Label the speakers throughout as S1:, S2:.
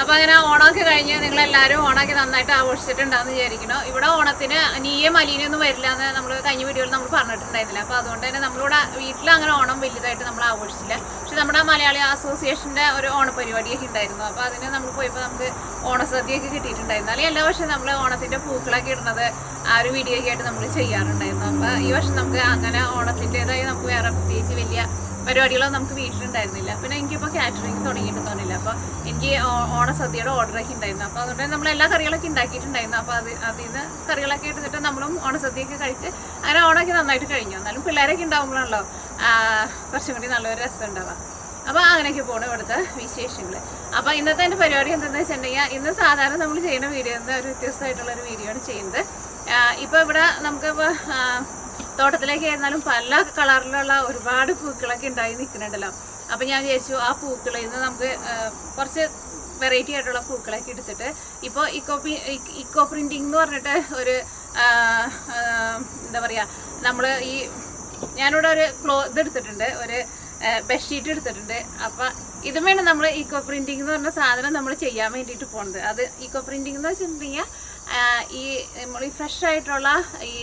S1: അപ്പോൾ അങ്ങനെ ഓണമൊക്കെ കഴിഞ്ഞ് നിങ്ങളെല്ലാവരും ഓണമൊക്കെ നന്നായിട്ട് ആഘോഷിച്ചിട്ടുണ്ടാകുമെന്ന് വിചാരിക്കണം. ഇവിടെ ഓണത്തിന് നീയും അലീനൊന്നും വരില്ല എന്ന് നമ്മൾ കഴിഞ്ഞ വീഡിയോയിൽ നമ്മൾ പറഞ്ഞിട്ടുണ്ടായിരുന്നില്ല. അപ്പോൾ അതുകൊണ്ട് തന്നെ നമ്മളിവിടെ വീട്ടിൽ അങ്ങനെ ഓണം വലിയതായിട്ട് നമ്മൾ ആഘോഷിച്ചില്ല. പക്ഷെ നമ്മുടെ മലയാളി അസോസിയേഷൻ്റെ ഒരു ഓണപരിപാടിയൊക്കെ ഉണ്ടായിരുന്നു. അപ്പോൾ അതിന് നമ്മൾ പോയപ്പോൾ നമുക്ക് ഓണസദ്യയൊക്കെ കിട്ടിയിട്ടുണ്ടായിരുന്നു. അല്ലെങ്കിൽ എല്ലാ വർഷവും നമ്മൾ ഓണത്തിൻ്റെ പൂക്കളൊക്കെ ഇടുന്നത് ആ ഒരു വീഡിയോ ഒക്കെ ആയിട്ട് നമ്മൾ ചെയ്യാറുണ്ടായിരുന്നു. അപ്പോൾ ഈ വർഷം നമുക്ക് അങ്ങനെ ഓണത്തിൻ്റെതായി നമുക്ക് വേറെ പ്രത്യേകിച്ച് വലിയ പരിപാടികളൊന്നും നമുക്ക് വീട്ടിലുണ്ടായിരുന്നില്ല. പിന്നെ എനിക്കിപ്പോൾ കാറ്ററിംഗ് തുടങ്ങിയിട്ടുണ്ടായിരുന്നില്ല. അപ്പോൾ എനിക്ക് ഓണസദ്യയുടെ ഓർഡറൊക്കെ ഉണ്ടായിരുന്നു. അപ്പോൾ അതുകൊണ്ട് നമ്മൾ എല്ലാ കറികളൊക്കെ ഉണ്ടാക്കിയിട്ടുണ്ടായിരുന്നു. അപ്പോൾ അതിൽ നിന്ന് കറികളൊക്കെ എടുത്തിട്ട് നമ്മളും ഓണസദ്യയൊക്കെ കഴിച്ച് അങ്ങനെ ഓണമൊക്കെ നന്നായിട്ട് കഴിഞ്ഞു. എന്നാലും പിള്ളേരൊക്കെ ഉണ്ടാകുമ്പോഴാണല്ലോ കുറച്ചും കൂടി നല്ലൊരു രസം ഉണ്ടാവുക. അപ്പോൾ അങ്ങനെയൊക്കെ പോകണം ഇവിടുത്തെ വിശേഷങ്ങൾ. അപ്പോൾ ഇന്നത്തെ എൻ്റെ പരിപാടി എന്താണെന്ന് വെച്ചിട്ടുണ്ടെങ്കിൽ ഇന്ന് സാധാരണ നമ്മൾ ചെയ്യുന്ന വീഡിയോ ഒരു വ്യത്യസ്തമായിട്ടുള്ളൊരു വീഡിയോ ആണ് ചെയ്യുന്നത്. ഇപ്പോൾ ഇവിടെ നമുക്കിപ്പോൾ തോട്ടത്തിലേക്ക് ആയിരുന്നാലും പല കളറിലുള്ള ഒരുപാട് പൂക്കളൊക്കെ ഉണ്ടായി നിൽക്കുന്നുണ്ടല്ലോ. അപ്പം ഞാൻ വിചാരിച്ചു ആ പൂക്കളിൽ നിന്ന് നമുക്ക് കുറച്ച് വെറൈറ്റി ആയിട്ടുള്ള പൂക്കളൊക്കെ എടുത്തിട്ട് ഇപ്പോൾ ഇക്കോ പ്രിൻറ്റിങ് എന്ന് പറഞ്ഞിട്ട് ഒരു എന്താ പറയുക, നമ്മൾ ഞാനിവിടെ ഒരു ഇതെടുത്തിട്ടുണ്ട്, ഒരു ബെഡ്ഷീറ്റ് എടുത്തിട്ടുണ്ട്. അപ്പം ഇതും വേണം നമ്മൾ ഇക്കോ പ്രിൻറ്റിങ് എന്ന് പറഞ്ഞ സാധനം നമ്മൾ ചെയ്യാൻ വേണ്ടിയിട്ട് പോകുന്നത്. അത് ഇക്കോ പ്രിൻറ്റിങ് എന്ന് വെച്ചിട്ടുണ്ടെങ്കിൽ നമ്മൾ ഫ്രഷ് ആയിട്ടുള്ള ഈ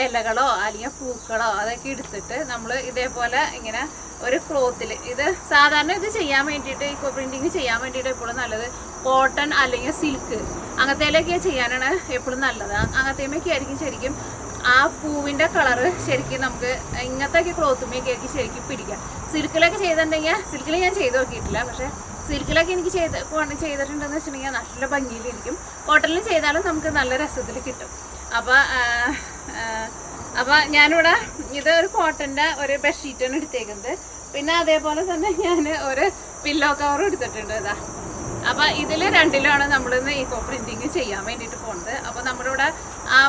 S1: ഇലകളോ അല്ലെങ്കിൽ പൂക്കളോ അതൊക്കെ എടുത്തിട്ട് നമ്മൾ ഇതേപോലെ ഇങ്ങനെ ഒരു ക്ലോത്തിൽ ഇത് സാധാരണ ഇത് ചെയ്യാൻ വേണ്ടിയിട്ട് ഇക്കോ പ്രിൻറ്റിങ് ചെയ്യാൻ വേണ്ടിയിട്ട് എപ്പോഴും നല്ലത് കോട്ടൺ അല്ലെങ്കിൽ സിൽക്ക് അങ്ങനത്തേലൊക്കെ ചെയ്യാനാണ് എപ്പോഴും നല്ലത്. അങ്ങനത്തേമൊക്കെ ആയിരിക്കും ശരിക്കും ആ പൂവിൻ്റെ കളറ് ശരിക്കും നമുക്ക് ഇങ്ങനത്തെ ക്ലോത്തുമൊക്കെ ആയിരിക്കും ശരിക്കും പിടിക്കുക. സിൽക്കിലൊക്കെ ചെയ്തിട്ടുണ്ടെങ്കിൽ സിൽക്കിൽ ഞാൻ ചെയ്ത് നോക്കിയിട്ടില്ല, പക്ഷേ സിൽക്കിലൊക്കെ എനിക്ക് ചെയ്തിട്ടുണ്ടെന്ന് വെച്ചിട്ടുണ്ടെങ്കിൽ നല്ല ഭംഗിയിലിരിക്കും. കോട്ടണിൽ ചെയ്താലും നമുക്ക് നല്ല രസത്തിൽ കിട്ടും. അപ്പോൾ ഞാനിവിടെ ഇത് ഒരു കോട്ടൻ്റെ ഒരു ബെഡ്ഷീറ്റാണ് എടുത്തേക്കുന്നത്. പിന്നെ അതേപോലെ തന്നെ ഞാൻ ഒരു പില്ലോ കവറും എടുത്തിട്ടുണ്ട്. ഇതാ അപ്പോൾ ഇതിൽ രണ്ടിലാണ് നമ്മളിന്ന് ഇക്കോ പ്രിൻറ്റിങ് ചെയ്യാൻ വേണ്ടിയിട്ട് പോകുന്നത്. അപ്പോൾ നമ്മുടെ ഇവിടെ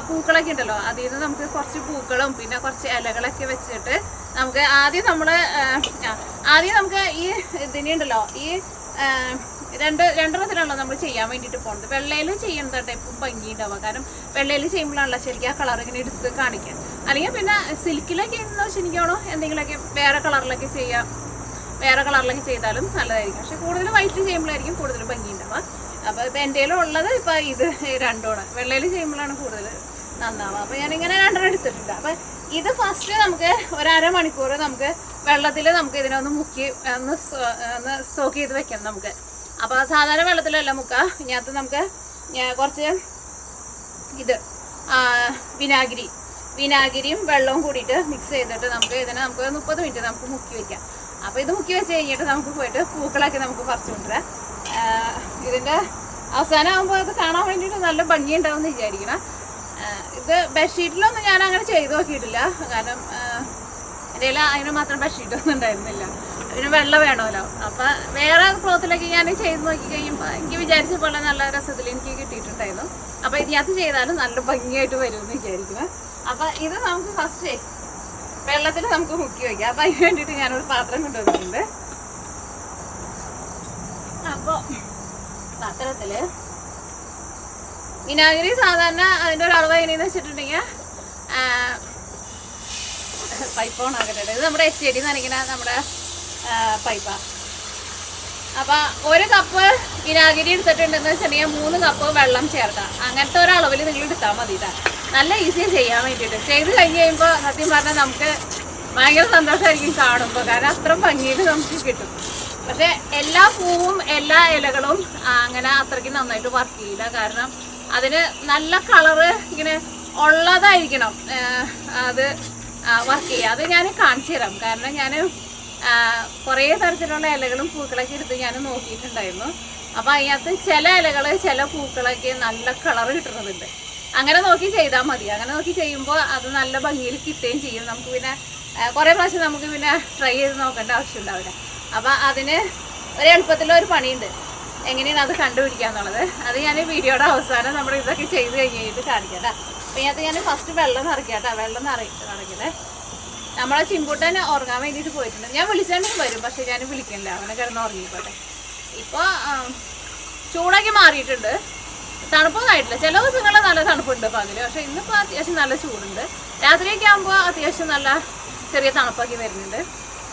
S1: പൂക്കളൊക്കെ ഉണ്ടല്ലോ, അതിൽ നിന്ന് നമുക്ക് കുറച്ച് പൂക്കളും പിന്നെ കുറച്ച് ഇലകളൊക്കെ വെച്ചിട്ട് നമുക്ക് ആദ്യം നമുക്ക് ഈ ഇതിനുണ്ടല്ലോ ഈ രണ്ടെണ്ണത്തിലാണല്ലോ നമ്മൾ ചെയ്യാൻ വേണ്ടിയിട്ട് പോകുന്നത്. വെള്ളയിൽ ചെയ്യുന്നത് എപ്പം ഭംഗി ഉണ്ടാവുക, കാരണം വെള്ളയിൽ ചെയ്യുമ്പോഴാണല്ലോ ശരിക്കും ആ കളർ ഇങ്ങനെ എടുത്ത് കാണിക്കാൻ. അല്ലെങ്കിൽ പിന്നെ സിൽക്കിലൊക്കെ എന്ന് വെച്ചിരിക്കണോ എന്തെങ്കിലുമൊക്കെ വേറെ കളറിലൊക്കെ ചെയ്താലും നല്ലതായിരിക്കും. പക്ഷെ കൂടുതൽ വൈറ്റ് ചെയ്യുമ്പോഴായിരിക്കും കൂടുതൽ ഭംഗി ഉണ്ടാവുക. അപ്പോൾ ഇപ്പം എൻ്റെ ഉള്ളത് ഇപ്പോൾ ഇത് രണ്ടുമാണ്, വെള്ളയിൽ ചെയ്യുമ്പോഴാണ് കൂടുതൽ നന്നാവുക. അപ്പോൾ ഞാനിങ്ങനെ രണ്ടെണ്ണം എടുത്തിട്ടുണ്ട്. അപ്പം ഇത് ഫസ്റ്റ് നമുക്ക് ഒരമണിക്കൂർ നമുക്ക് വെള്ളത്തിൽ നമുക്ക് ഇതിനൊന്ന് മുക്കി ഒന്ന് സോക്ക് ചെയ്ത് വെക്കണം നമുക്ക്. അപ്പോൾ സാധാരണ വെള്ളത്തിലല്ല മുക്കുക, ഇതിനകത്ത് നമുക്ക് കുറച്ച് ഇത് വിനാഗിരിയും വെള്ളവും കൂടിയിട്ട് മിക്സ് ചെയ്തിട്ട് നമുക്ക് ഇതിനെ നമുക്ക് 30 മിനിറ്റ് നമുക്ക് മുക്കി വയ്ക്കാം. അപ്പോൾ ഇത് മുക്കി വെച്ച് കഴിഞ്ഞിട്ട് നമുക്ക് പോയിട്ട് പൂക്കളൊക്കെ നമുക്ക് പറിച്ചു കൊണ്ടുവരാം. ഇതിൻ്റെ അവസാനം ആകുമ്പോൾ ഇത് കാണാൻ വേണ്ടിയിട്ട് നല്ല ഭംഗിയുണ്ടാവും എന്ന് വിചാരിക്കണം. ഇത് ബെഡ്ഷീറ്റിലൊന്നും ഞാൻ അങ്ങനെ ചെയ്ത് നോക്കിയിട്ടില്ല, കാരണം എൻ്റെ കയ്യിൽ അതിന് മാത്രം ബെഡ്ഷീറ്റൊന്നും ഉണ്ടായിരുന്നില്ല. പിന്നെ വെള്ളം വേണമല്ലോ. അപ്പം വേറെ ക്ലോത്തിലൊക്കെ ഞാൻ ചെയ്ത് നോക്കി കഴിയുമ്പോൾ എനിക്ക് വിചാരിച്ച പോലെ നല്ല രസത്തിൽ എനിക്ക് കിട്ടിയിട്ടുണ്ടായിരുന്നു. അപ്പോൾ ഇതിനകത്ത് ചെയ്താലും നല്ല ഭംഗിയായിട്ട് വരുമെന്ന് വിചാരിക്കണം. അപ്പം ഇത് നമുക്ക് ഫസ്റ്റ് വെള്ളത്തിൽ നമുക്ക് മുക്കി വയ്ക്കാം. അപ്പം അതിന് വേണ്ടിയിട്ട് ഞാനൊരു പാത്രം കൊണ്ടുവന്നിട്ടുണ്ട്. അപ്പോൾ പാത്രത്തിൽ വിനാഗിരി സാധാരണ അതിൻ്റെ ഒരു അളവ് എങ്ങനെയെന്ന് വെച്ചിട്ടുണ്ടെങ്കിൽ പൈപ്പ് ഓൺ ആക്കട്ടെ. ഇത് നമ്മുടെ STD നനയ്ക്കുന്ന നമ്മുടെ പൈപ്പാണ്. അപ്പോൾ 1 കപ്പ് വിനാഗിരി എടുത്തിട്ടുണ്ടെന്ന് വെച്ചിട്ടുണ്ടെങ്കിൽ 3 കപ്പ് വെള്ളം ചേർക്കാം. അങ്ങനത്തെ ഒരളവിൽ നിങ്ങൾ എടുത്താൽ മതി. നല്ല ഈസിയാണ് ചെയ്യാൻ വേണ്ടിയിട്ട്. ചെയ്ത് കഴിഞ്ഞ് കഴിയുമ്പോൾ സത്യം പറഞ്ഞാൽ നമുക്ക് ഭയങ്കര സന്തോഷമായിരിക്കും കാണുമ്പോൾ, കാരണം അത്ര ഭംഗിയിൽ നമുക്ക് കിട്ടും. പക്ഷേ എല്ലാ പൂവും എല്ലാ ഇലകളും അങ്ങനെ അത്രയ്ക്ക് നന്നായിട്ട് വർക്ക് ചെയ്യില്ല, കാരണം അതിന് നല്ല കളറ് ഇങ്ങനെ ഉള്ളതായിരിക്കണം അത് വർക്ക് ചെയ്യുക. അത് ഞാൻ കാണിച്ചു തരാം, കാരണം ഞാൻ കുറേ തരത്തിലുള്ള ഇലകളും പൂക്കളൊക്കെ എടുത്ത് ഞാൻ നോക്കിയിട്ടുണ്ടായിരുന്നു. അപ്പോൾ അതിനകത്ത് ചില ഇലകൾ ചില പൂക്കളൊക്കെ നല്ല കളർ കിട്ടുന്നതുണ്ട്. അങ്ങനെ നോക്കി ചെയ്താൽ മതി. അങ്ങനെ നോക്കി ചെയ്യുമ്പോൾ അത് നല്ല ഭംഗിയിൽ കിട്ടുകയും ചെയ്യും. നമുക്ക് പിന്നെ കുറേ പ്രാവശ്യം നമുക്ക് പിന്നെ ട്രൈ ചെയ്ത് നോക്കേണ്ട ആവശ്യമുണ്ടാവില്ല. അപ്പോൾ അതിന് ഒരു എളുപ്പത്തിലൊരു പണിയുണ്ട്, എങ്ങനെയാണ് അത് കണ്ടുപിടിക്കുക എന്നുള്ളത്. അത് ഞാൻ വീഡിയോയുടെ അവസാനം നമ്മൾ ഇതൊക്കെ ചെയ്ത് കഴിഞ്ഞിട്ട് കാണിക്കാം. അപ്പോൾ ഇതിനകത്ത് ഞാൻ ഫസ്റ്റ് വെള്ളം നിറയ്ക്കാം. വെള്ളം നിറയ്ക്കണേ. നമ്മളെ ചിമ്പൂട്ടൻ ഉറങ്ങാൻ വേണ്ടിയിട്ട് പോയിട്ടുണ്ട്. ഞാൻ വിളിച്ചാലും വരും, പക്ഷേ ഞാൻ വിളിക്കണില്ല, അവനെ കിടന്ന് ഉറങ്ങിപ്പോട്ടെ. ഇപ്പോൾ ചൂടൊക്കെ മാറിയിട്ടുണ്ട്, തണുപ്പൊന്നും ആയിട്ടില്ല. ചില ദിവസങ്ങളിൽ നല്ല തണുപ്പുണ്ട് പകല്, പക്ഷേ ഇന്നിപ്പോൾ അത്യാവശ്യം നല്ല ചൂടുണ്ട്. രാത്രിയൊക്കെ ആകുമ്പോൾ അത്യാവശ്യം നല്ല ചെറിയ തണുപ്പൊക്കെ വരുന്നുണ്ട്.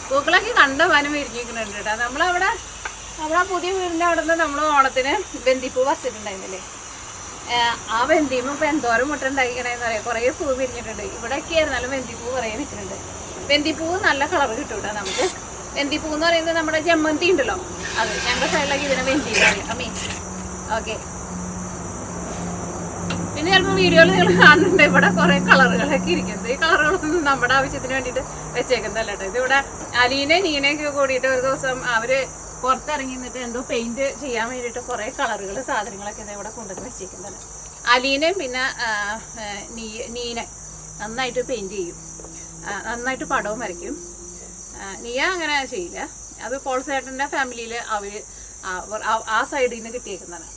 S1: പൂക്കളൊക്കെ കണ്ട വനം വിരിഞ്ഞിരിക്കുന്നുണ്ട് കേട്ടോ. നമ്മളവിടെ നമ്മളാ പുതിയ വീടിൻ്റെ അവിടെ നിന്ന് നമ്മൾ ഓണത്തിന് ബന്ദിപ്പൂ പറിച്ചിട്ടുണ്ടായിരുന്നില്ലേ? ആ ബന്ദിപ്പൂ ഇപ്പം എന്തോരം മുട്ട ഉണ്ടാക്കിക്കണേന്ന് പറയാം. കുറേ പൂ വിരിഞ്ഞിട്ടുണ്ട്. ഇവിടെയൊക്കെ ആയിരുന്നാലും ബന്ദിപ്പൂ കുറേ നിൽക്കുന്നുണ്ട്. ബന്ദിപ്പൂ നല്ല കളർ കിട്ടും കേട്ടോ നമുക്ക്. ബന്ദിപ്പൂ എന്ന് പറയുന്നത് നമ്മുടെ ജമ്മന്തി ഉണ്ടല്ലോ, അത് ഞങ്ങളുടെ സൈഡിലേക്ക് ഇതിനെ ബന്ദി പറയും. മീൻ ഓക്കെ. പിന്നെ ചിലപ്പോൾ വീഡിയോയിൽ നിങ്ങൾ കാണുന്നുണ്ട് ഇവിടെ കുറേ കളറുകളൊക്കെ ഇരിക്കുന്നത്. ഈ കളറുകളൊന്നും നമ്മുടെ ആവശ്യത്തിന് വേണ്ടിയിട്ട് വെച്ചേക്കുന്നതല്ല കേട്ടോ. ഇതിവിടെ അലീനെ നീനയൊക്കെ കൂടിയിട്ട് ഒരു ദിവസം അവർ പുറത്തിറങ്ങി നിന്നിട്ട് എന്തോ പെയിന്റ് ചെയ്യാൻ വേണ്ടിയിട്ട് കുറേ കളറുകൾ സാധനങ്ങളൊക്കെ ഇവിടെ കൊണ്ടുവന്ന് വെച്ചേക്കുന്നത്. അലീനയും പിന്നെ നീന നന്നായിട്ട് പെയിന്റ് ചെയ്യും, നന്നായിട്ട് പടവും വരയ്ക്കും. നീയ അങ്ങനെ ചെയ്യില്ല. അത് പോൾസേട്ടൻ്റെ ഫാമിലിയിൽ അവർ ആ സൈഡിൽ നിന്ന് കിട്ടിയേക്കുന്നതാണ്.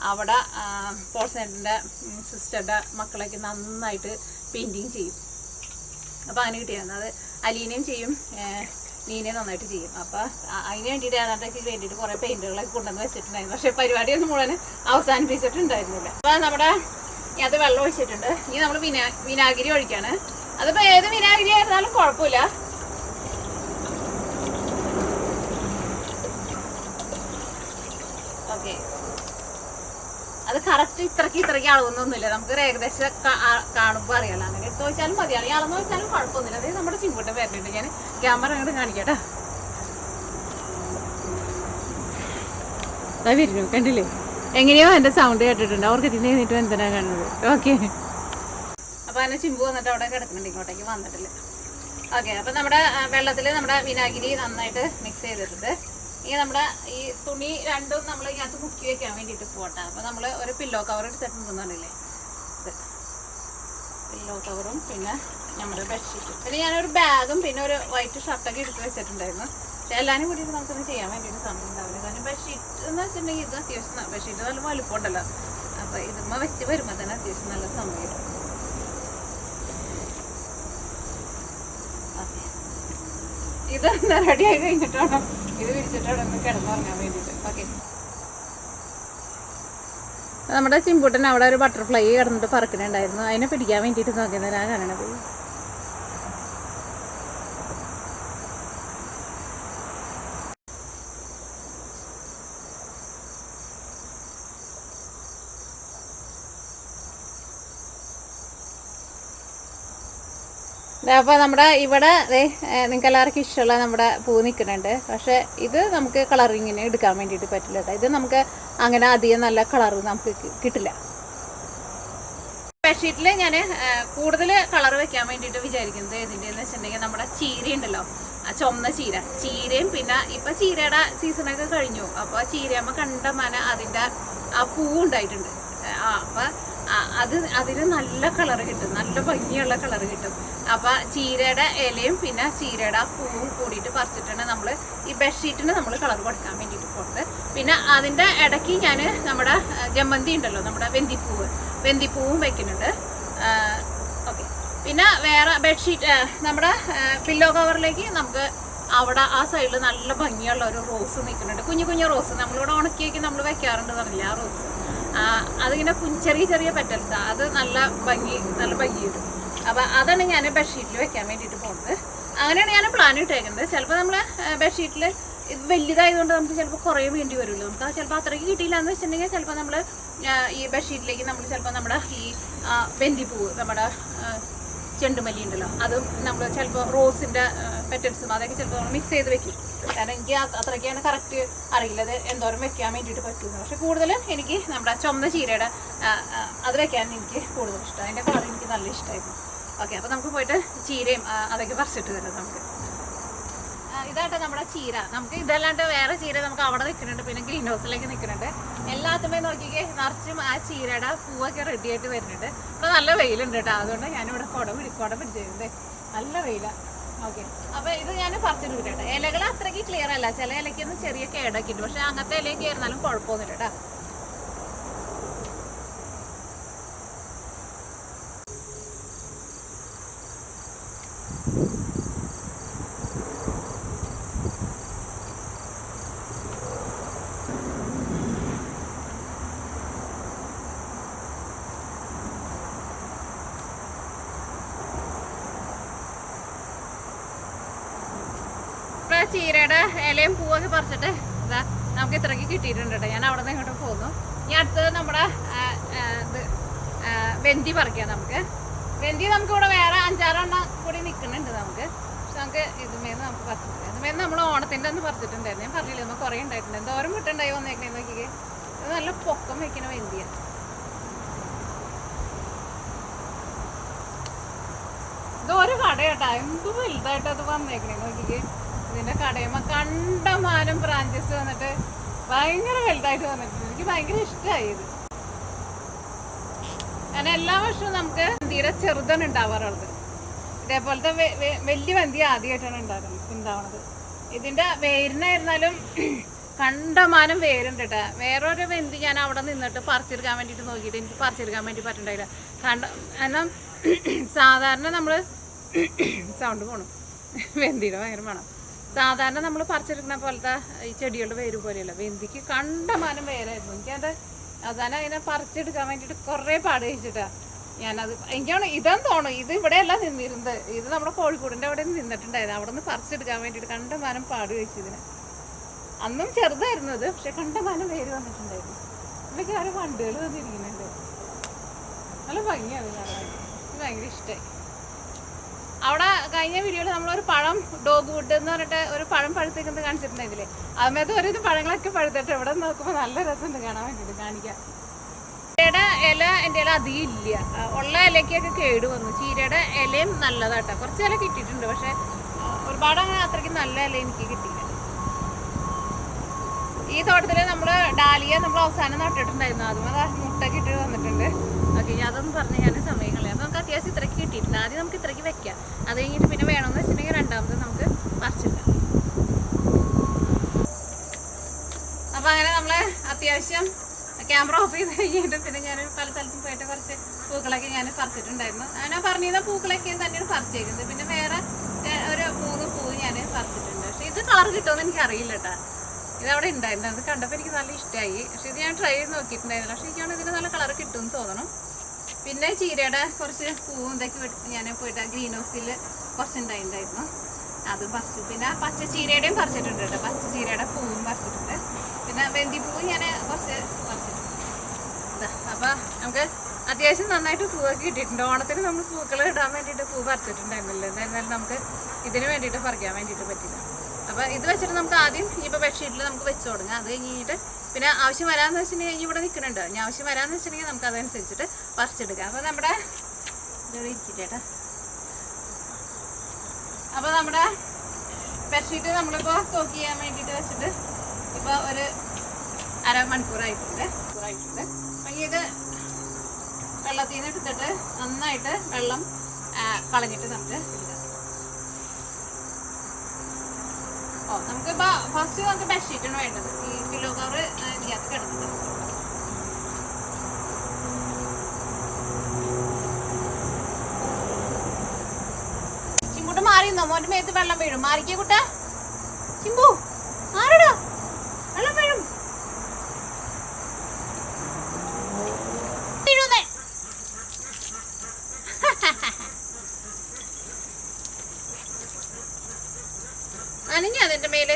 S1: അവിടെ പോൾസേട്ടൻ്റെ സിസ്റ്ററുടെ മക്കളൊക്കെ നന്നായിട്ട് പെയിൻറ്റിങ് ചെയ്യും. അപ്പോൾ അങ്ങനെ കിട്ടിയാണ്. അത് അലീനയും ചെയ്യും, നീനെ നന്നായിട്ട് ചെയ്യും. അപ്പോൾ അതിന് വേണ്ടിയിട്ട് അതിനകത്തേക്ക് വേണ്ടിയിട്ട് കുറേ പെയിൻറ്റുകളൊക്കെ കൊണ്ടുവന്ന് വെച്ചിട്ടുണ്ടായിരുന്നു. പക്ഷേ പരിപാടിയൊന്നും മുഴുവൻ അവസാനിപ്പിച്ചിട്ടുണ്ടായിരുന്നില്ല. അപ്പോൾ നമ്മുടെ അത് വെള്ളം ഒഴിച്ചിട്ടുണ്ട്. ഇനി നമ്മൾ വിനാഗിരി ഒഴിക്കുകയാണ്. അതിപ്പോൾ ഏത് വിനാഗിരി ആയിരുന്നാലും കുഴപ്പമില്ല. ഓക്കെ, അത് കറക്റ്റ് ഇത്രയ്ക്ക് അളവൊന്നുമില്ല. നമുക്ക് ഏകദേശം കാണുമ്പോൾ അറിയാലോ. അങ്ങനെ എടുത്ത് വെച്ചാലും മതിയാണ്. ഈ അളന്ന് വെച്ചാലും കുഴപ്പമൊന്നുമില്ല. അതായത് നമ്മുടെ ചിമ്പൂട്ടം വരുന്നുണ്ട്. ഞാൻ ക്യാമറ അങ്ങോട്ട് കാണിക്കട്ടെ. അതാ വിരിഞ്ഞു കണ്ടില്ലേ? എങ്ങനെയോ എൻ്റെ സൗണ്ട് കേട്ടിട്ടുണ്ട്. അവർക്ക് ഇതിന് കഴിഞ്ഞിട്ട് എന്തിനാണ് കാണുന്നത്. ഓക്കെ, അപ്പോൾ അതിനെ ചിമ്പു വന്നിട്ട് അവിടെ കിടക്കുന്നുണ്ട്, ഇങ്ങോട്ടേക്ക് വന്നിട്ടില്ല. ഓക്കെ, അപ്പം നമ്മുടെ വെള്ളത്തിൽ നമ്മുടെ വിനാഗിരി നന്നായിട്ട് മിക്സ് ചെയ്തിട്ടുണ്ട്. ഇനി നമ്മുടെ ഈ തുണി രണ്ടും നമ്മൾ ഇതിനകത്ത് മുക്കി വെക്കാൻ വേണ്ടിയിട്ട് പോട്ടെ. അപ്പോൾ നമ്മൾ ഒരു പില്ലോ കവർ എടുത്തിട്ടുണ്ടെന്നില്ലേ, ഇത് പില്ലോ കവറും പിന്നെ നമ്മുടെ ബെഡ്ഷീറ്റും, പിന്നെ ഞാനൊരു ബാഗും പിന്നെ ഒരു വൈറ്റ് ഷർട്ടൊക്കെ എടുത്ത് വെച്ചിട്ടുണ്ടായിരുന്നു. പക്ഷെ എല്ലാവരും കൂടിയിട്ട് നമുക്കൊന്നും ചെയ്യാൻ വേണ്ടിയിട്ട് സമയം ഉണ്ടാവില്ല. കാരണം ബെഡ്ഷീറ്റ് എന്ന് വെച്ചിട്ടുണ്ടെങ്കിൽ ഇത് അത്യാവശ്യം ബെഡ്ഷീറ്റ് നല്ല വലുപ്പമുണ്ടല്ലോ. അപ്പോൾ ഇതുമ്മ വെച്ച് വരുമ്പോൾ തന്നെ അത്യാവശ്യം നല്ല സമയം കിട്ടും. ഇതൊന്ന് റെഡി ആയി കഴിഞ്ഞിട്ട് വേണം ഇത് വിരിച്ചിട്ട് അവിടെ ഒന്ന് കിടന്നുറങ്ങാൻ വേണ്ടിയിട്ട്. ഓക്കെ, നമ്മുടെ ചിമ്പൂട്ടൻ അവിടെ ഒരു ബട്ടർഫ്ലൈ കിടന്നിട്ട് പറക്കുന്നുണ്ടായിരുന്നു. അതിനെ പിടിക്കാൻ വേണ്ടിയിട്ട് നോക്കുന്നതിനാണ് കാണണത്. അപ്പോൾ നമ്മുടെ ഇവിടെ നിങ്ങൾക്ക് എല്ലാവർക്കും ഇഷ്ടമുള്ള നമ്മുടെ പൂ നിൽക്കുന്നുണ്ട്. പക്ഷേ ഇത് നമുക്ക് കളറിങ്ങിന് എടുക്കാൻ വേണ്ടിയിട്ട് പറ്റില്ല കേട്ടോ. ഇത് നമുക്ക് അങ്ങനെ അധികം നല്ല കളർ നമുക്ക് കിട്ടില്ല. ബെഡ്ഷീറ്റിൽ ഞാൻ കൂടുതൽ കളർ വെക്കാൻ വേണ്ടിയിട്ട് വിചാരിക്കുന്നത് ഇതിൻ്റെന്ന് വെച്ചിട്ടുണ്ടെങ്കിൽ നമ്മുടെ ചീര ഉണ്ടല്ലോ, ചുമന്ന ചീരയും പിന്നെ ഇപ്പം ചീരയുടെ സീസണൊക്കെ കഴിഞ്ഞു. അപ്പോൾ ചീരയമ്മ കണ്ടമാന അതിൻ്റെ ആ പൂവുണ്ടായിട്ടുണ്ട്. അപ്പം അതിന് നല്ല കളർ കിട്ടും, നല്ല ഭംഗിയുള്ള കളർ കിട്ടും. അപ്പം ചീരയുടെ ഇലയും പിന്നെ ചീരയുടെ പൂവും കൂടിയിട്ട് പറിച്ചിട്ടാണ് നമ്മൾ ഈ ബെഡ്ഷീറ്റിന് നമ്മൾ കളർ കൊടുക്കാൻ വേണ്ടിയിട്ട് പോകുന്നത്. പിന്നെ അതിൻ്റെ ഇടയ്ക്ക് ഞാൻ നമ്മുടെ ജമന്തി ഉണ്ടല്ലോ, നമ്മുടെ വെന്തിപ്പൂവും വെക്കുന്നുണ്ട്. ഓക്കെ, പിന്നെ വേറെ ബെഡ്ഷീറ്റ് നമ്മുടെ പില്ലോ കവറിലേക്ക് നമുക്ക് അവിടെ ആ സൈഡിൽ നല്ല ഭംഗിയുള്ള ഒരു റോസ് നിൽക്കുന്നുണ്ട്. കുഞ്ഞു റോസ് നമ്മളിവിടെ ഉണക്കിയേക്ക് നമ്മൾ വെക്കാറുണ്ട് പറഞ്ഞില്ല, ആ റോസ്. അതിങ്ങനെ ചെറിയ പെറ്റൽസ്, അത് നല്ല ഭംഗി കിട്ടും. അപ്പോൾ അതാണ് ഞാൻ ബെഡ്ഷീറ്റിൽ വെക്കാൻ വേണ്ടിയിട്ട് പോകുന്നത്. അങ്ങനെയാണ് ഞാൻ പ്ലാൻ ഇട്ടേക്കുന്നത്. ചിലപ്പോൾ നമ്മൾ ബെഡ്ഷീറ്റിൽ ഇത് വലുതായതുകൊണ്ട് നമുക്ക് ചിലപ്പോൾ കുറേ വേണ്ടി വരുമല്ലോ. നമുക്ക് അത് ചിലപ്പോൾ അത്രയ്ക്ക് കിട്ടിയില്ല എന്ന് വെച്ചിട്ടുണ്ടെങ്കിൽ ചിലപ്പോൾ നമ്മൾ ഈ ബെഡ്ഷീറ്റിലേക്ക് നമ്മൾ ചിലപ്പോൾ നമ്മുടെ ഈ വെന്തിപ്പൂവ്, നമ്മുടെ ചെണ്ടുമല്ലി ഉണ്ടല്ലോ, അതും നമ്മൾ ചിലപ്പോൾ റോസിൻ്റെ പെറ്റൽസും അതൊക്കെ ചിലപ്പോൾ നമ്മൾ മിക്സ് ചെയ്ത് വെക്കും. കാരണം എനിക്ക് അത്രയ്ക്കാണ് കറക്റ്റ് അറിയില്ലത് എന്തോരം വെക്കാൻ വേണ്ടിയിട്ട് പറ്റുന്നത്. പക്ഷെ കൂടുതലും എനിക്ക് നമ്മുടെ ചുമന്ന ചീരയുടെ അത് വെക്കാൻ എനിക്ക് കൂടുതൽ ഇഷ്ടം. അതിൻ്റെ കളർ എനിക്ക് നല്ല ഇഷ്ടമായിരുന്നു. ഓക്കെ, അപ്പോൾ നമുക്ക് പോയിട്ട് ചീരയും അതൊക്കെ പറിച്ചിട്ട് വരാം. നമുക്ക് ഇതായിട്ട് നമ്മുടെ ചീര, നമുക്ക് ഇതല്ലാണ്ട് വേറെ ചീര നമുക്ക് അവിടെ നിൽക്കുന്നുണ്ട്, പിന്നെ ഗ്രീൻ ഹൗസിലേക്ക് നിൽക്കുന്നുണ്ട്. എല്ലാത്തുമേ നോക്കിക്കേ നിറച്ചും ആ ചീരയുടെ പൂവൊക്കെ റെഡി ആയിട്ട് വരുന്നുണ്ട്. ഇപ്പോൾ നല്ല വെയിലുണ്ട് കേട്ടോ, അതുകൊണ്ട് ഞാനിവിടെ കുട പിടിച്ചിരുന്നത്. നല്ല വെയിലാണ്. ഓക്കെ, അപ്പോൾ ഇത് ഞാൻ പറിച്ചിട്ട് വിട്ടേട്ടെ. ഇലകൾ അത്രയ്ക്ക് ക്ലിയർ അല്ല, ചില ഇലയ്ക്കൊന്നും ചെറിയ കേടൊക്കെ ഉണ്ട്. പക്ഷെ അങ്ങനത്തെ ഇലയൊക്കെ ആയിരുന്നാലും കുഴപ്പമൊന്നുമില്ല കേട്ടോ. ചീരയുടെ ഇലയും പൂവൊക്കെ പറിച്ചിട്ട് ഇതാ നമുക്ക് ഇത്രയ്ക്ക് കിട്ടിയിട്ടുണ്ട് കേട്ടോ. ഞാൻ അവിടെ നിന്ന് ഇങ്ങോട്ട് പോന്നു. ഇനി അടുത്തത് നമ്മുടെ ഇത് വെന്തി പറിക്കാം. നമുക്ക് വെന്തി നമുക്ക് ഇവിടെ വേറെ 5-6 എണ്ണം കൂടി നിൽക്കുന്നുണ്ട് നമുക്ക്. പക്ഷെ നമുക്ക് ഇതുമേന്ന് നമുക്ക് പറിച്ചിട്ടില്ല. ഇതുമേന്ന് നമ്മൾ ഓണത്തിൻ്റെ ഒന്ന് പറിച്ചിട്ടുണ്ടായിരുന്നു. ഞാൻ പറഞ്ഞില്ല, നമ്മൾ കുറേ ഉണ്ടായിട്ടുണ്ട്. എന്തോരം വിട്ടുണ്ടായി വന്നേക്കണേ നോക്കിക്കേ. ഇത് നല്ല പൊക്കം വെക്കണ വെന്തിയാണ്. ഇതൊരു കട കേട്ടാ, എന്ത് വലുതായിട്ട് അത് വന്നേക്കണേ നോക്കിക്കേ. ഇതിൻ്റെ കടയുമ്പോൾ കണ്ടമാനം ബ്രാഞ്ചസ് വന്നിട്ട് ഭയങ്കര വലുതായിട്ട് വന്നിട്ടുണ്ട്. എനിക്ക് ഭയങ്കര ഇഷ്ടമായി ഇത്. കാരണം എല്ലാ വർഷവും നമുക്ക് വെന്തിയുടെ ചെറുതാണ് ഉണ്ടാവാറുള്ളത്. ഇതേപോലത്തെ വലിയ വെന്തി ആദ്യമായിട്ടാണ് ഉണ്ടാവണത്. ഇതിൻ്റെ വേരിനായിരുന്നാലും കണ്ടമാനം വേരുണ്ട് കേട്ടോ. വേറൊരു വെന്തി ഞാൻ അവിടെ നിന്നിട്ട് പറിച്ചെടുക്കാൻ വേണ്ടിയിട്ട് നോക്കിയിട്ട് എനിക്ക് പറിച്ചെടുക്കാൻ വേണ്ടി പറ്റുന്നുണ്ടായില്ല. കാരണം സാധാരണ നമ്മൾ സൗണ്ട് പോകണം, വെന്തിയുടെ ഭയങ്കര വേണം. സാധാരണ നമ്മൾ പറിച്ചെടുക്കുന്ന പോലത്തെ ഈ ചെടികളുടെ വേര് പോലെയല്ല, വെന്തിക്ക് കണ്ടമാനം വേരായിരുന്നു. എനിക്കത് അവസാനം അതിനെ പറിച്ചെടുക്കാൻ വേണ്ടിയിട്ട് കുറേ പാട് കഴിച്ചിട്ടാണ് ഞാനത്. എനിക്കാണ് ഇതെന്ന് തോന്നുന്നു, ഇത് ഇവിടെയല്ല നിന്നിരുന്നത്, ഇത് നമ്മുടെ കോഴിക്കോടിൻ്റെ അവിടെ നിന്നിട്ടുണ്ടായിരുന്നു. അവിടെ നിന്ന് പറിച്ചെടുക്കാൻ വേണ്ടിയിട്ട് കണ്ടമാനം പാട് കഴിച്ചതിന്. അന്നും ചെറുതായിരുന്നു അത്, പക്ഷെ കണ്ടമാനം വേര് വന്നിട്ടുണ്ടായിരുന്നു. ഇതൊക്കെ ഓരോ വണ്ടുകൾ വന്നിരിക്കുന്നുണ്ട്. നല്ല ഭംഗിയാണ് കാണാൻ. എനിക്ക് ഭയങ്കര ഇഷ്ടമായി. അവിടെ കഴിഞ്ഞ വീഡിയോയിൽ നമ്മളൊരു പഴം ഡോഗ് വുഡ് എന്ന് പറഞ്ഞിട്ട് ഒരു പഴം പഴുത്തേക്കുന്നത് കാണിച്ചിട്ടുണ്ടായിരുന്നില്ലേ. അതുമേത് ഒരു ഇത് പഴങ്ങളൊക്കെ പഴുത്തിട്ട് ഇവിടെ നോക്കുമ്പോൾ നല്ല രസമുണ്ട് കാണാൻ വേണ്ടിയിട്ട് കാണിക്കാം. ചീരയുടെ ഇല എൻ്റെ ഇല അധികം ഇല്ല, ഉള്ള ഇലക്കൊക്കെ കേട് വന്നു. ചീരയുടെ ഇലയും നല്ലതാട്ടോ. കുറച്ച് ഇല കിട്ടിയിട്ടുണ്ട്, പക്ഷെ ഒരുപാട് അങ്ങനെ അത്രയ്ക്ക് നല്ല ഇല എനിക്ക് കിട്ടിയില്ല. ഈ തോട്ടത്തിൽ നമ്മൾ ഡാലിയ നമ്മൾ അവസാനം നട്ടിട്ടുണ്ടായിരുന്നു. അതുപോലെ മുട്ടൊക്കെ ഇട്ട് വന്നിട്ടുണ്ട്. ഓക്കെ, ഞാൻ അതൊന്നും പറഞ്ഞ് ഞാൻ സമയം കളയാം. അപ്പോൾ നമുക്ക് അത്യാവശ്യം ഇത്രയ്ക്ക് കിട്ടിയിട്ടുണ്ട്. ആദ്യം നമുക്ക് ഇത്രയ്ക്ക് വെക്കാം. അത് കഴിഞ്ഞിട്ട് പിന്നെ വേണമെന്ന് വെച്ചിട്ടുണ്ടെങ്കിൽ രണ്ടാമത് നമുക്ക് പറിച്ചിടാം. അപ്പോൾ അങ്ങനെ നമ്മൾ അത്യാവശ്യം ക്യാമറ ഓഫ് ചെയ്ത് കഴിഞ്ഞിട്ട് പിന്നെ ഞാൻ പല സ്ഥലത്തും പോയിട്ട് കുറച്ച് പൂക്കളൊക്കെ ഞാൻ പറിച്ചിട്ടുണ്ടായിരുന്നു. ഞാൻ പറഞ്ഞിരുന്ന പൂക്കളൊക്കെ തന്നെയാണ് പറിച്ചേക്കുന്നത്. പിന്നെ വേറെ ഒരു 3 പൂവ് ഞാൻ പറിച്ചിട്ടുണ്ട്. പക്ഷേ ഇത് കളർ കിട്ടുമെന്ന് എനിക്കറിയില്ല കേട്ടോ. ഇതവിടെ ഉണ്ടായിരുന്നു. അത് കണ്ടപ്പോൾ എനിക്ക് നല്ല ഇഷ്ടമായി. പക്ഷേ ഇത് ഞാൻ ട്രൈ ചെയ്ത് നോക്കിയിട്ടുണ്ടായിരുന്നു. പക്ഷേ എനിക്കാണ് ഇതിന് നല്ല കളർ കിട്ടുമെന്ന് തോന്നണം. പിന്നെ ചീരയുടെ കുറച്ച് പൂവും ഇതൊക്കെ വെട്ടി ഞാൻ പോയിട്ട് ഗ്രീൻ ഹൗസിൽ കുറച്ചുണ്ടായിട്ടുണ്ടായിരുന്നു, അത് പറിച്ചു. പിന്നെ പച്ചച്ചീരയുടെയും പറിച്ചിട്ടുണ്ട് കേട്ടോ. പച്ചച്ചീരയുടെ പൂവും പറിച്ചിട്ടുണ്ട്. പിന്നെ വെന്തി പൂവ് ഞാൻ കുറച്ച് പറിച്ചിട്ടുണ്ട്. അപ്പോൾ നമുക്ക് അത്യാവശ്യം നന്നായിട്ട് പൂവൊക്കെ കിട്ടിയിട്ടുണ്ട്. ഓണത്തിന് നമ്മൾ പൂക്കൾ ഇടാൻ വേണ്ടിയിട്ട് പൂ പറിച്ചിട്ടുണ്ടായിരുന്നില്ല. എന്തായിരുന്നാലും നമുക്ക് ഇതിന് വേണ്ടിയിട്ട് പറിക്കാൻ വേണ്ടിയിട്ട് പറ്റില്ല. അപ്പോൾ ഇത് വെച്ചിട്ട് നമുക്ക് ആദ്യം ഇനിയിപ്പോൾ ബെഡ്ഷീറ്റിൽ നമുക്ക് വെച്ച് തുടങ്ങാം. അത് കഴിഞ്ഞിട്ട് പിന്നെ ആവശ്യം വരാമെന്ന് വെച്ചിട്ടുണ്ടെങ്കിൽ ഇവിടെ നിൽക്കുന്നുണ്ട്. ഇനി ആവശ്യം വരാമെന്ന് വെച്ചിട്ടുണ്ടെങ്കിൽ നമുക്ക് അതനുസരിച്ചിട്ട് പറിച്ചെടുക്കാം. അപ്പോൾ നമ്മുടെ ഇതോടെ ഇരിക്കട്ടെ. അപ്പോൾ നമ്മുടെ ബെഡ്ഷീറ്റ് നമ്മളിപ്പോൾ സ്റ്റോക്ക് ചെയ്യാൻ വേണ്ടിയിട്ട് വെച്ചിട്ട് ഇപ്പോൾ ഒരു അരമണിക്കൂറായിട്ടുണ്ട്. അപ്പോൾ ഇത് വെള്ളത്തിൽ നിന്ന് എടുത്തിട്ട് നന്നായിട്ട് വെള്ളം കളഞ്ഞിട്ട് നമുക്ക് ഇടാം. നമുക്കിപ്പോൾ ഫസ്റ്റ് നമുക്ക് ബെഡ്ഷീറ്റാണ് വേണ്ടത്. ഈ പില്ലോ കവർ ഇതിനകത്ത് കിടന്നത്. ചിമ്പൂട്ട് മാറിയെന്നോ? മോൻ്റെ മേത്ത് വെള്ളം വീഴും. മാറിക്കേ കുട്ട. ചിമ്പു ആരടാ, വെള്ളം വീഴും. അനഞ്ഞ അതിൻ്റെ മേല്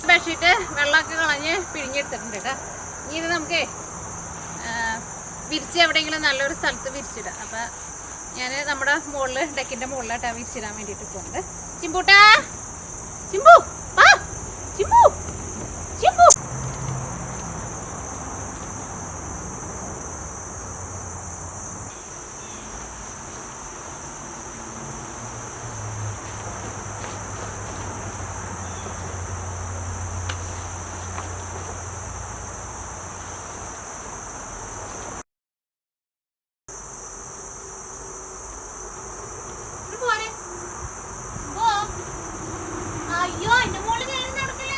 S1: ബെഡ്ഷീറ്റ് വെള്ളമൊക്കെ കളഞ്ഞ് പിഴിഞ്ഞെടുത്തിട്ടുണ്ട് കേട്ടോ. ഇനി ഇത് നമുക്ക് വിരിച്ച് എവിടെയെങ്കിലും നല്ലൊരു സ്ഥലത്ത് വിരിച്ചിടാം. അപ്പം ഞാൻ നമ്മുടെ മുകളിൽ ഡെക്കിൻ്റെ മുകളിലായിട്ടാണ് വിരിച്ചിടാൻ വേണ്ടിയിട്ട് പോകുന്നത്. ചിമ്പൂട്ടാ, ചിമ്പു ആ ചിമ്പു ചിമ്പു. അയ്യോ, എന്റെ മോള് കയറി നടക്കില്ല.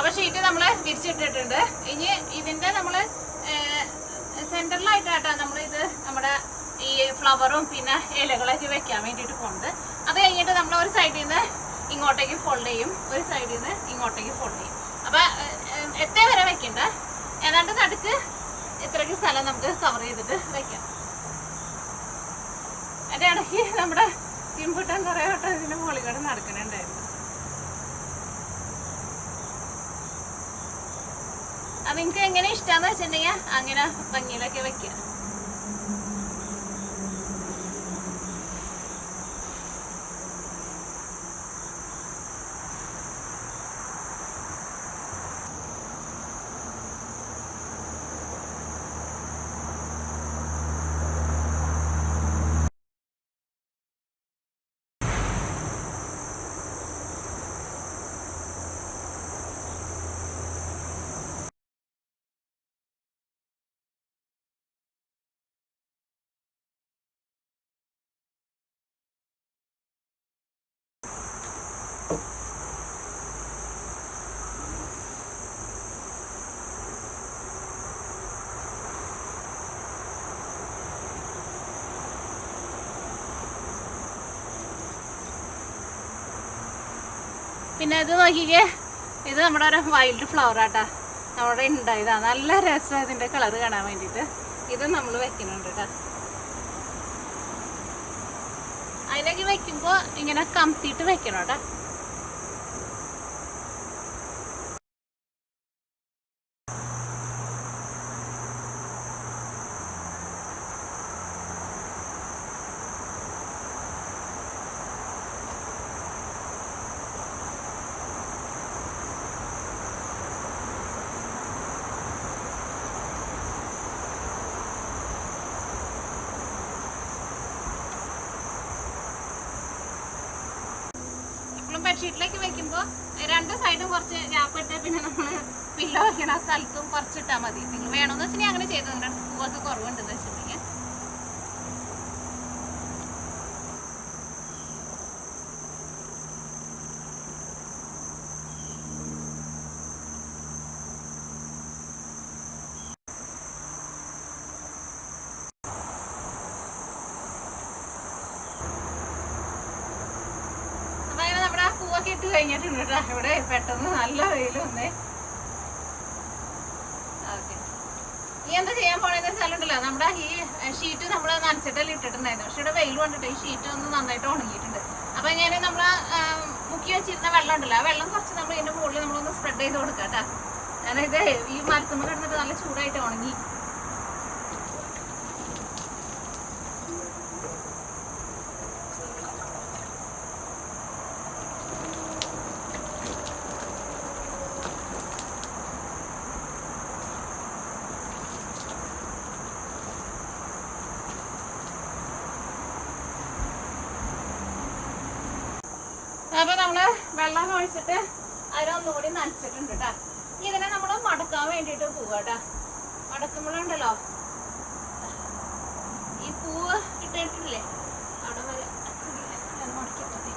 S1: അപ്പോൾ ഷീറ്റ് നമ്മൾ വിരിച്ചിട്ടിട്ടുണ്ട്. ഇനി ഇതിൻ്റെ നമ്മൾ സെൻറ്ററിലായിട്ടാണ് നമ്മളിത് നമ്മുടെ ഈ ഫ്ലവറും പിന്നെ ഇലകളൊക്കെ വെക്കാൻ വേണ്ടിയിട്ട് പോകുന്നത്. അത് കഴിഞ്ഞിട്ട് നമ്മൾ ഒരു സൈഡിൽ നിന്ന് ഇങ്ങോട്ടേക്ക് ഫോൾഡ് ചെയ്യും, ഒരു സൈഡിൽ നിന്ന് ഇങ്ങോട്ടേക്ക് ഫോൾഡ് ചെയ്യും. അപ്പോൾ എത്തേ വരെ വെക്കണ്ട, ഏതാണ്ട് നടുക്ക് ഇത്രയ്ക്ക് സ്ഥലം നമുക്ക് കവർ ചെയ്തിട്ട് വെക്കാം. അതിൻ്റെ ഇടയ്ക്ക് നമ്മുടെ ചിമ്പുട്ടൻ കുറേ വട്ടം ഇതിൻ്റെ മുകളിൽ നടക്കുന്നുണ്ടായിരുന്നു. അത് നിങ്ങൾക്ക് എങ്ങനെ ഇഷ്ടമാണെന്ന് വെച്ചിട്ടുണ്ടെങ്കിൽ അങ്ങനെ ഭംഗിയിലൊക്കെ വെക്കുക. പിന്നെ ഇത് നോക്കിക്കേ, ഇത് നമ്മുടെ ഒരു വൈൽഡ് ഫ്ലവർ ആട്ടാ, നമ്മുടെ ഉണ്ടായതാണ്. നല്ല രസമാണ് ഇതിൻ്റെ കളർ കാണാൻ വേണ്ടിയിട്ട്. ഇത് നമ്മൾ വെക്കുന്നുണ്ട് കേട്ടോ. അതിലേക്ക് വെക്കുമ്പോൾ ഇങ്ങനെ കമത്തിയിട്ട് വെക്കണം കേട്ടോ. ബെഡ്ഷീറ്റിലേക്ക് വെക്കുമ്പോൾ രണ്ട് സൈഡും കുറച്ച് ഗ്യാപ്പ് ഇട്ട് പിന്നെ നമ്മൾ പില്ലോ വയ്ക്കണ സ്ഥലത്തും കുറച്ചിട്ടാൽ മതി. നിങ്ങൾ വേണമെന്ന് വെച്ചിട്ടുണ്ടെങ്കിൽ അങ്ങനെ ചെയ്തു. നിങ്ങളുടെ പൂവൊക്കെ കുറവുണ്ടെന്ന് വെച്ചിട്ടുണ്ടെങ്കിൽ പൂവൊക്കെ ഇട്ട് കഴിഞ്ഞിട്ടുണ്ട് കേട്ടോ. ഇവിടെ പെട്ടെന്ന് നല്ല വെയിൽ വന്നേ. ഓക്കെ, ഈ എന്താ ചെയ്യാൻ പോണെന്ന് വെച്ചാലുണ്ടല്ലോ, നമ്മുടെ ഈ ഷീറ്റ് നമ്മൾ നനച്ചിട്ടെല്ലാം ഇട്ടിട്ടുണ്ടായിരുന്നു. പക്ഷെ ഇവിടെ വെയിൽ കൊണ്ടിട്ട് ഈ ഷീറ്റ് ഒന്ന് നന്നായിട്ട് ഉണങ്ങിയിട്ടുണ്ട്. അപ്പം ഞാൻ നമ്മൾ മുക്കി വെച്ചിരുന്ന വെള്ളം ഉണ്ടല്ലോ, ആ വെള്ളം കുറച്ച് നമ്മൾ ഇതിൻ്റെ മുകളിൽ നമ്മളൊന്ന് സ്പ്രെഡ് ചെയ്ത് കൊടുക്കാം കേട്ടോ. ഞാനിത് ഈ മരത്തുമ്മ കിടന്നിട്ട് നല്ല ചൂടായിട്ട് ഉണങ്ങി. അപ്പൊ നമ്മള് വെള്ളം ഒഴിച്ചിട്ട് അതിനൊന്നുകൂടി നനച്ചിട്ടുണ്ട് കേട്ടാ. ഇതിനെ നമ്മൾ മടക്കാൻ വേണ്ടിയിട്ട് പോവാട്ടാ. മടക്കുമ്പോഴുണ്ടല്ലോ ഈ പൂവ് ഇട്ടിട്ടില്ലേ അവിടെ വരെ മടക്കിയാൽ മതി.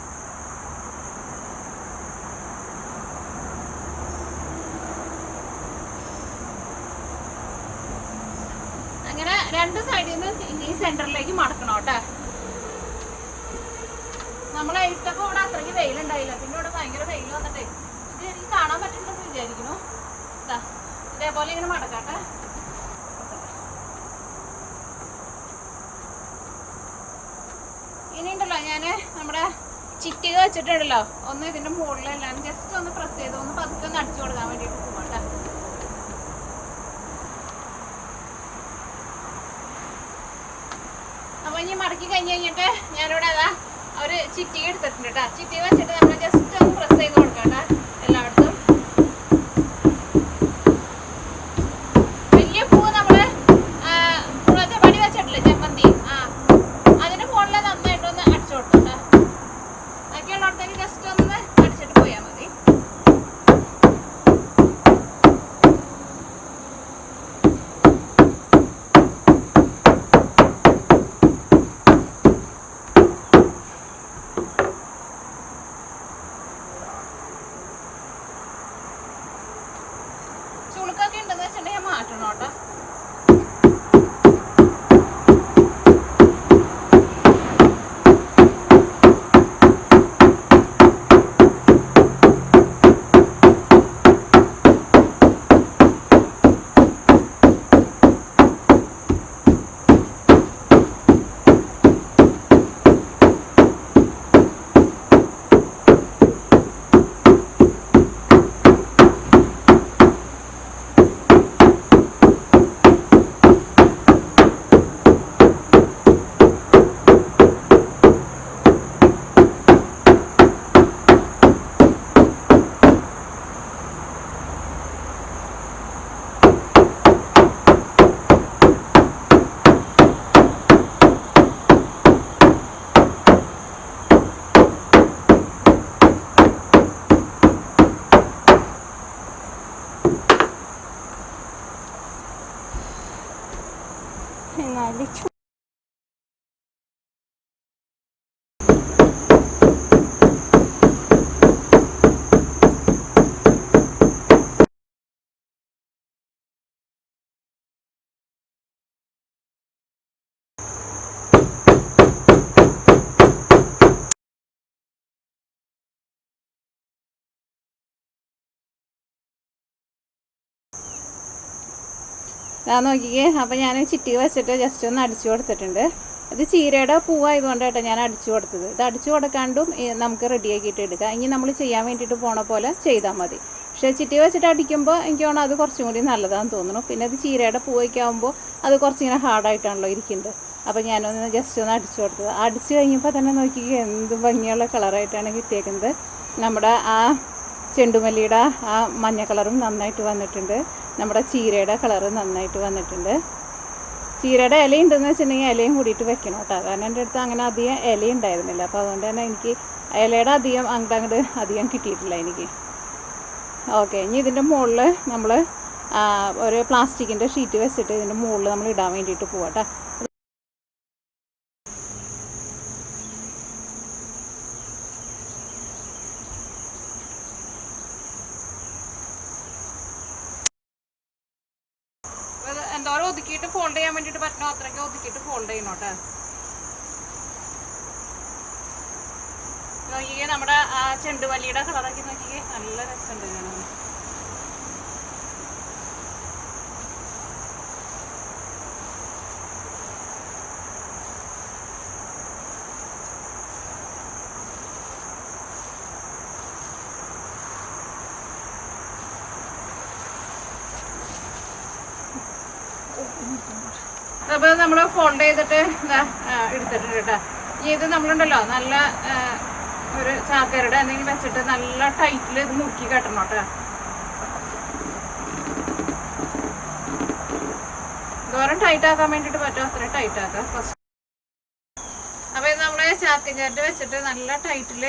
S1: അങ്ങനെ രണ്ട് സൈഡിൽ നിന്ന് ഈ സെന്ററിലേക്ക് മടക്കണം കേട്ടാ. നമ്മളെ ഇട്ടപ്പോ ഇവിടെ അത്രയ്ക്ക് വെയിലുണ്ടായില്ല, പിന്നെ ഇവിടെ ഭയങ്കര വെയിൽ വന്നിട്ടേ ഇത് എനിക്ക് കാണാൻ പറ്റുന്നുണ്ടെന്ന് വിചാരിക്കുന്നു. ഇതേപോലെ ഇങ്ങനെ മടക്കാട്ടെ. ഇനിയുണ്ടല്ലോ ഞാൻ നമ്മുടെ ചിറ്റിക വെച്ചിട്ടുണ്ടല്ലോ, ഒന്ന് ഇതിന്റെ മുകളിലെല്ലാം ജസ്റ്റ് ഒന്ന് പ്രസ് ചെയ്ത് ഒന്ന് പതുക്കെ ഒന്ന് അടിച്ചു കൊടുക്കാൻ വേണ്ടിയിട്ട് പോവാട്ടെ. അപ്പൊ ഇനി മടക്കി കഴിഞ്ഞ് കഴിഞ്ഞിട്ട് ഞാനിവിടെ അതാ ഒരു ചിറ്റിക എടുത്തിട്ടുണ്ട് കേട്ടോ. ചിറ്റിക വെച്ചിട്ട് നമ്മൾ ജസ്റ്റ് ഒന്ന് പ്രസ് ചെയ്ത് കൊടുക്കാം കേട്ടോ എല്ലായിടത്തും. വലിയ പൂവ് നമ്മള് പുറത്തെ പണി വെച്ചിട്ടില്ലേ ചെമ്മന്തി, അതിന്റെ മുകളിൽ നന്നായിട്ടൊന്ന് അടിച്ചു കൊടുക്കും കേട്ടോ. ബാക്കിയുള്ളിടത്തേക്ക് ജസ്റ്റ് ഒന്ന് അടിച്ചിട്ട് പോയാൽ മതി.
S2: എന്നാലും
S1: ഞാൻ നോക്കിക്കേ. അപ്പം ഞാൻ ചിട്ടി വെച്ചിട്ട് ജസ്റ്റ് ഒന്ന് അടിച്ചു കൊടുത്തിട്ടുണ്ട്. ഇത് ചീരയുടെ പൂവായതുകൊണ്ട് കേട്ടോ ഞാൻ അടിച്ചു കൊടുത്തത്. ഇത് അടിച്ചു കൊടുക്കാണ്ടും നമുക്ക് റെഡിയാക്കിയിട്ട് എടുക്കാം. ഇനി നമ്മൾ ചെയ്യാൻ വേണ്ടിയിട്ട് പോണ പോലെ ചെയ്താൽ മതി. പക്ഷേ ചിട്ടി വെച്ചിട്ട് അടിക്കുമ്പോൾ എനിക്ക് തോന്നുന്നു അത് കുറച്ചും കൂടി നല്ലതാണെന്ന് തോന്നുന്നു. പിന്നെ ഇത് ചീരയുടെ പൂവൊക്കെ ആകുമ്പോൾ അത് കുറച്ചിങ്ങനെ ഹാർഡായിട്ടാണല്ലോ ഇരിക്കുന്നത്. അപ്പോൾ ഞാനൊന്ന് ജസ്റ്റ് ഒന്ന് അടിച്ചു കൊടുത്തത്. അടിച്ചു കഴിഞ്ഞപ്പോൾ തന്നെ നോക്കിക്കേ എന്ത് ഭംഗിയുള്ള കളറായിട്ടാണ് കിട്ടിയേക്കുന്നത്. നമ്മുടെ ആ ചെണ്ടുമല്ലിയുടെ ആ മഞ്ഞ കളറും നന്നായിട്ട് വന്നിട്ടുണ്ട്. നമ്മുടെ ചീരയുടെ കളറ് നന്നായിട്ട് വന്നിട്ടുണ്ട്. ചീരയുടെ ഇല ഉണ്ടെന്ന് വെച്ചിട്ടുണ്ടെങ്കിൽ ഇലയും കൂടിയിട്ട് വെക്കണം കേട്ടോ. കാരണം എൻ്റെ അടുത്ത് അങ്ങനെ അധികം ഇല ഉണ്ടായിരുന്നില്ല. അപ്പോൾ അതുകൊണ്ട് തന്നെ എനിക്ക് ഇലയുടെ അധികം അങ്ങോട്ട് അധികം കിട്ടിയിട്ടില്ല എനിക്ക്. ഓക്കെ, ഇനി ഇതിൻ്റെ മുകളിൽ നമ്മൾ ഒരു പ്ലാസ്റ്റിക്കിൻ്റെ ഷീറ്റ് വെച്ചിട്ട് ഇതിൻ്റെ മുകളിൽ നമ്മൾ ഇടാൻ വേണ്ടിയിട്ട് പോവാം കേട്ടോ. എന്തോരം ഒതുക്കിയിട്ട് ഫോൾഡ് ചെയ്യാൻ വേണ്ടിയിട്ട് പറ്റണോ അത്രയ്ക്ക് ഒതുക്കിയിട്ട് ഫോൾഡ് ചെയ്യണോട്ടെ. നോക്കിയേ നമ്മുടെ ആ ചെണ്ടുമല്ലിയുടെ കളറൊക്കെ നോക്കിയേ നല്ല രസമുണ്ട്. കാണാൻ അപ്പോൾ നമ്മൾ ഫോൾഡ് ചെയ്തിട്ട് എടുത്തിട്ടുണ്ട് കേട്ടോ. ഇത് നമ്മളുണ്ടല്ലോ നല്ല ഒരു ചാക്കരുടെ എന്തെങ്കിലും വെച്ചിട്ട് നല്ല ടൈറ്റിൽ ഇത് മുറുക്കി കെട്ടണം കേട്ടോ. ദൂരം ടൈറ്റ് ആക്കാൻ വേണ്ടിയിട്ട് പറ്റും അത്രയും ടൈറ്റ് ആക്കാം ഫസ്റ്റ്. അപ്പോൾ ഇത് നമ്മൾ ചാക്കിഞ്ചാറ്റ് വെച്ചിട്ട് നല്ല ടൈറ്റിൽ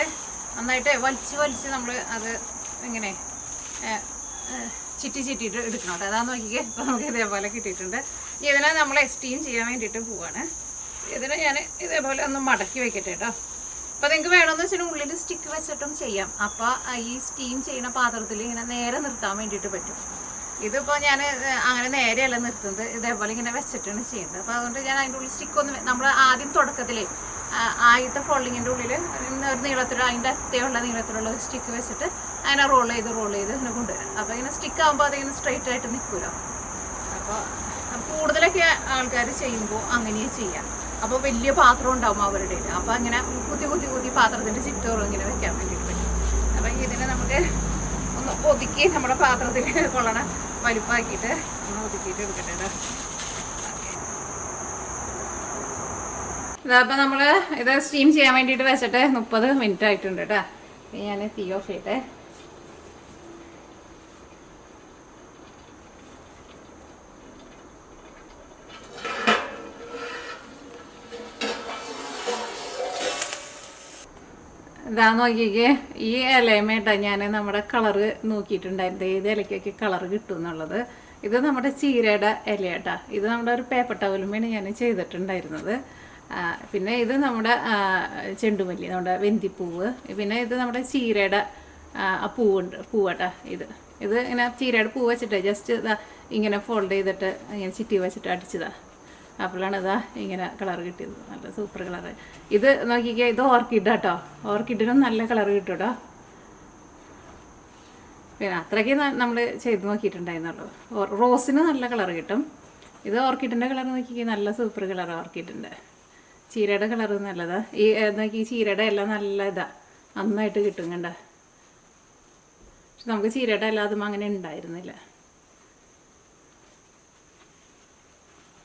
S1: നന്നായിട്ട് വലിച്ച് നമ്മൾ അത് ഇങ്ങനെ ചിറ്റിയിട്ട് എടുക്കണം കേട്ടോ. അതാന്ന് നോക്കിക്കേ. ഇപ്പോൾ നമുക്ക് ഇതേപോലെ കിട്ടിയിട്ടുണ്ട്. ഇതിനെ നമ്മൾ സ്റ്റീം ചെയ്യാൻ വേണ്ടിയിട്ട് പോവാണ്. ഇതിനെ ഞാൻ ഇതേപോലെ ഒന്ന് മടക്കി വെക്കട്ടെ കേട്ടോ. അപ്പോൾ നിങ്ങൾക്ക് വേണമെന്ന് വെച്ചാൽ ഉള്ളിൽ സ്റ്റിക്ക് വെച്ചിട്ടും ചെയ്യാം. അപ്പോൾ ഈ സ്റ്റീം ചെയ്യുന്ന പാത്രത്തിൽ ഇങ്ങനെ നേരെ നിർത്താൻ വേണ്ടിയിട്ട് പറ്റും. ഇതിപ്പോൾ ഞാൻ അങ്ങനെ നേരെയല്ല നിർത്തുന്നത്, ഇതേപോലെ ഇങ്ങനെ വെച്ചിട്ടാണ് ചെയ്യുന്നത്. അപ്പോൾ അതുകൊണ്ട് ഞാൻ അതിൻ്റെ ഉള്ളിൽ സ്റ്റിക്കൊന്നും നമ്മൾ ആദ്യം തുടക്കത്തിലേ ആദ്യത്തെ ഫോൾഡിങ്ങിൻ്റെ ഉള്ളിൽ ഒരു നീളത്തിലുള്ള അതിൻ്റെ അത്യുള്ള നീളത്തിലുള്ള സ്റ്റിക്ക് വെച്ചിട്ട് അതിനെ റോൾ ചെയ്ത് ഇങ്ങനെ കൊണ്ടുവരാം. അപ്പോൾ ഇങ്ങനെ സ്റ്റിക്ക് ആകുമ്പോൾ അതിങ്ങനെ സ്ട്രെയിറ്റ് ആയിട്ട് നിൽക്കുമല്ലോ. അപ്പോൾ കൂടുതലൊക്കെ ആൾക്കാർ ചെയ്യുമ്പോൾ അങ്ങനെ ചെയ്യാം. അപ്പോൾ വലിയ പാത്രം ഉണ്ടാവും അവരുടെ. അപ്പോൾ അങ്ങനെ കുത്തി പാത്രത്തിൻ്റെ ചുറ്റോറും ഇങ്ങനെ വെക്കാൻ വേണ്ടിയിട്ട് പറ്റും. അപ്പോൾ ഇതിനെ നമുക്ക് ഒന്ന് ഒതുക്കി നമ്മുടെ പാത്രത്തിൽ കൊള്ളണ വലുപ്പാക്കിയിട്ട് ഒന്ന് ഒതുക്കിയിട്ട് എടുക്കട്ടെ കേട്ടോ. ഇതപ്പോൾ നമ്മൾ ഇത് സ്റ്റീം ചെയ്യാൻ വേണ്ടിയിട്ട് വെച്ചിട്ട് 30 മിനിറ്റ് ആയിട്ടുണ്ട് കേട്ടോ. ഞാൻ തീ ഓഫ് ചെയ്യട്ടെ. ഇതാ നോക്കിക്കേ, ഈ ഇലയമേട്ടാ ഞാൻ നമ്മുടെ കളറ് നോക്കിയിട്ടുണ്ടായിരുന്നു ഏത് ഇലയ്ക്കൊക്കെ കളറ് കിട്ടും എന്നുള്ളത്. ഇത് നമ്മുടെ ചീരയുടെ ഇലയാട്ടാ. ഇത് നമ്മുടെ ഒരു പേപ്പർ ടവലുമേണ് ഞാൻ ചെയ്തിട്ടുണ്ടായിരുന്നത്. പിന്നെ ഇത് നമ്മുടെ ചെണ്ടുമല്ലി, നമ്മുടെ വെന്തിപ്പൂവ്. പിന്നെ ഇത് നമ്മുടെ ചീരയുടെ പൂവാട്ടാ. ഇത് ഇങ്ങനെ ചീരയുടെ പൂവ് വെച്ചിട്ട് ജസ്റ്റ് ഇതാ ഇങ്ങനെ ഫോൾഡ് ചെയ്തിട്ട് ഇങ്ങനെ ചിറ്റി വെച്ചിട്ട് അടിച്ചതാ. അപ്പോഴാണ് ഇതാ ഇങ്ങനെ കളർ കിട്ടിയത്. നല്ല സൂപ്പർ കളറ്. ഇത് നോക്കിക്കേ, ഇത് ഓർക്കിഡ് കേട്ടോ. ഓർക്കിഡിനും നല്ല കളർ കിട്ടും കേട്ടോ. പിന്നെ അത്രയ്ക്ക് നമ്മൾ ചെയ്ത് നോക്കിയിട്ടുണ്ടായിരുന്നുള്ളൂ. റോസിന് നല്ല കളർ കിട്ടും. ഇത് ഓർക്കിഡിൻ്റെ കളർ നോക്കിക്കേ, നല്ല സൂപ്പർ കളറാണ് ഓർക്കിഡിൻ്റെ. ചീരയുടെ കളർ നല്ലതാ. ഈ നോക്കി ചീരയുടെ എല്ലാം നല്ല ഇതാ നന്നായിട്ട് കിട്ടും കണ്ട. പക്ഷെ നമുക്ക് ചീരയുടെ എല്ലാം അതും അങ്ങനെ ഉണ്ടായിരുന്നില്ല.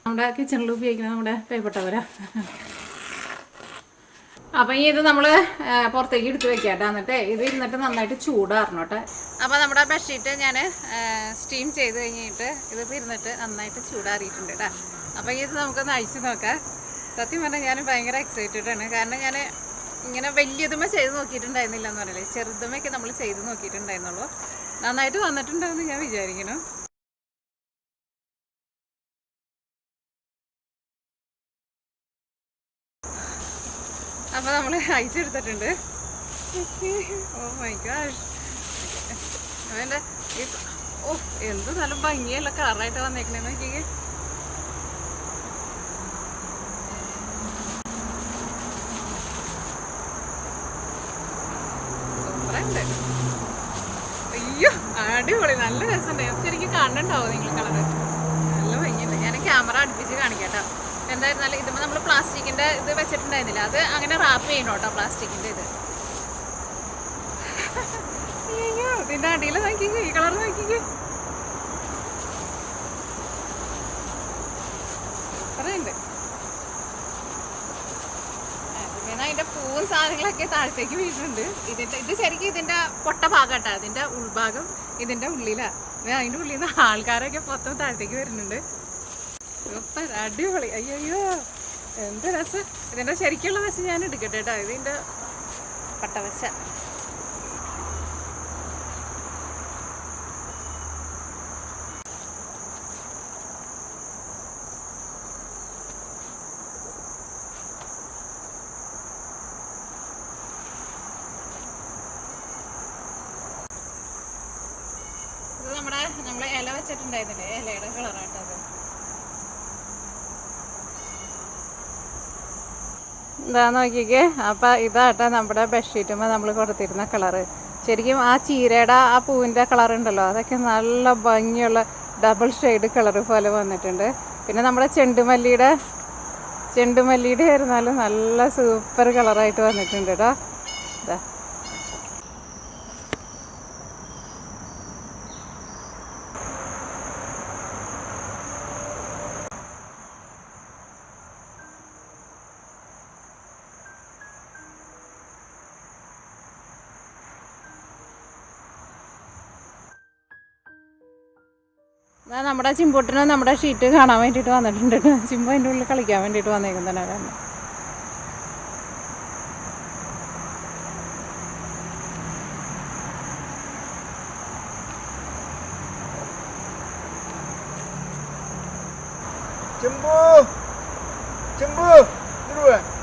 S1: നമ്മുടെ കിച്ചണിൽ ഉപയോഗിക്കുന്ന നമ്മുടെ പേപ്പർ ടവലാ. അപ്പം ഈ ഇത് നമ്മൾ പുറത്തേക്ക് എടുത്ത് വെക്കാട്ടോ. എന്നിട്ട് ഇത് ഇരുന്നിട്ട് നന്നായിട്ട് ചൂടാറണോട്ടെ. അപ്പോൾ നമ്മുടെ ബെഡ്ഷീറ്റ് ഞാൻ സ്റ്റീം ചെയ്ത് കഴിഞ്ഞിട്ട് ഇത് ഇരുന്നിട്ട് നന്നായിട്ട് ചൂടാറിയിട്ടുണ്ട് കേട്ടോ. അപ്പോൾ ഇത് നമുക്കൊന്ന് അഴിച്ച് നോക്കാം. സത്യം പറഞ്ഞാൽ ഞാൻ ഭയങ്കര എക്സൈറ്റഡ് ആണ്. കാരണം ഞാൻ ഇങ്ങനെ വലിയതുമേ ചെയ്ത് നോക്കിയിട്ടുണ്ടായിരുന്നില്ല എന്ന് പറയില്ലേ, ചെറുതുമൊക്കെ നമ്മൾ ചെയ്ത് നോക്കിയിട്ടുണ്ടായിരുന്നുള്ളൂ. നന്നായിട്ട് വന്നിട്ടുണ്ടെന്ന് ഞാൻ വിചാരിക്കണം. അപ്പോൾ നമ്മൾ അയച്ചെടുത്തിട്ടുണ്ട്. Oh my God. അവൻ്റെ ഈ ഓ എന്ത് നല്ല ഭംഗിയല്ല കളറായിട്ട് വന്നേക്കണേന്ന് നോക്കിക്കേ. സൂപ്പറുണ്ട്. അയ്യോ അടിപൊളി, നല്ല രസമുണ്ട്. ശരിക്കും കാണുന്നുണ്ടാവും നിങ്ങൾ കളറ്, നല്ല ഭംഗിയുണ്ട്. ഞാൻ ക്യാമറ അടുപ്പിച്ച് കാണിക്കാം. എന്തായിരുന്നാലും ഇതിപ്പോൾ നമ്മൾ പ്ലാസ്റ്റിക്കിൻ്റെ ഇത് വെച്ചിട്ടുണ്ടായിരുന്നില്ല, അത് അങ്ങനെ റാപ്പ് ചെയ്യണം കേട്ടോ, പ്ലാസ്റ്റിക്കിൻ്റെ ഇത്. അയ്യോ ഇതിൻ്റെ അടിയിൽ നോക്കിക്കേ, ഈ കളർ നോക്കിക്കേ, സൂപ്പറുണ്ട്. പിന്നെ അതിൻ്റെ പൂവും സാധനങ്ങളൊക്കെ താഴത്തേക്ക് വീഴുന്നുണ്ട്. ഇത് ശരിക്കും ഇതിൻ്റെ പൊട്ട ഭാഗം കേട്ടോ, ഇതിൻ്റെ ഉൾഭാഗം ഇതിൻ്റെ ഉള്ളിലാണ്. അതിൻ്റെ ഉള്ളിൽ നിന്ന് ആൾക്കാരൊക്കെ മൊത്തം താഴത്തേക്ക് വരുന്നുണ്ട്. സൂപ്പർ, അടിപൊളി. അയ്യോ എന്ത് രസം. ഇതിൻ്റെ ശരിക്കുള്ള വശം ഞാൻ എടുക്കട്ടെ കേട്ടോ, ഇതിൻ്റെ പട്ടവശ. ഇത് നമ്മളെ ഇല വെച്ചിട്ടുണ്ടായിരുന്നില്ലേ, ഇലയുടെ കളറായിട്ടത്. എന്താ നോക്കിക്കേ. അപ്പം ഇതാട്ടോ നമ്മുടെ ബെഡ്ഷീറ്റുമ്പോൾ നമ്മൾ കൊടുത്തിരുന്ന കളറ്. ശരിക്കും ആ ചീരയുടെ ആ പൂവിൻ്റെ കളറുണ്ടല്ലോ, അതൊക്കെ നല്ല ഭംഗിയുള്ള ഡബിൾ ഷെയ്ഡ് കളറ് പോലെ വന്നിട്ടുണ്ട്. പിന്നെ നമ്മുടെ ചെണ്ടുമല്ലിയുടെ ആയിരുന്നാലും നല്ല സൂപ്പർ കളറായിട്ട് വന്നിട്ടുണ്ട് കേട്ടോ. ഇതാ നമ്മുടെ ചിമ്പൂട്ടിന് നമ്മുടെ ഷീറ്റ് കാണാൻ വേണ്ടിയിട്ട് വന്നിട്ടുണ്ട്. ചിമ്പു അതിൻ്റെ ഉള്ളിൽ കളിക്കാൻ വേണ്ടിയിട്ട് വന്നേക്കുന്നതാണ്.
S2: ചിമ്പു ചിമ്പു ഇങ്ങോട്ട്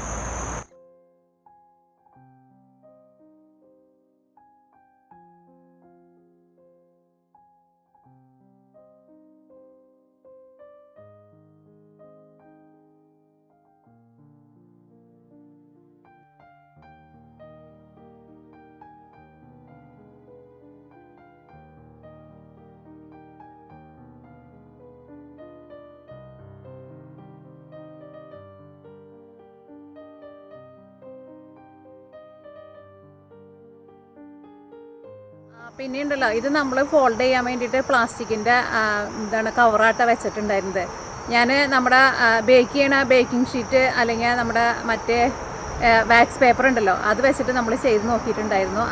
S1: പിന്നെ ഉണ്ടല്ലോ, ഇത് നമ്മൾ ഫോൾഡ് ചെയ്യാൻ വേണ്ടിയിട്ട് പ്ലാസ്റ്റിക്കിൻ്റെ എന്താണ് കവറാട്ട വെച്ചിട്ടുണ്ടായിരുന്നത്. ഞാൻ നമ്മുടെ ബേക്ക് ചെയ്യണ ബേക്കിംഗ് ഷീറ്റ് അല്ലെങ്കിൽ നമ്മുടെ മറ്റേ വാക്സ് പേപ്പർ ഉണ്ടല്ലോ, അത് വെച്ചിട്ട് നമ്മൾ ചെയ്ത് നോക്കിയിട്ടുണ്ടായിരുന്നു.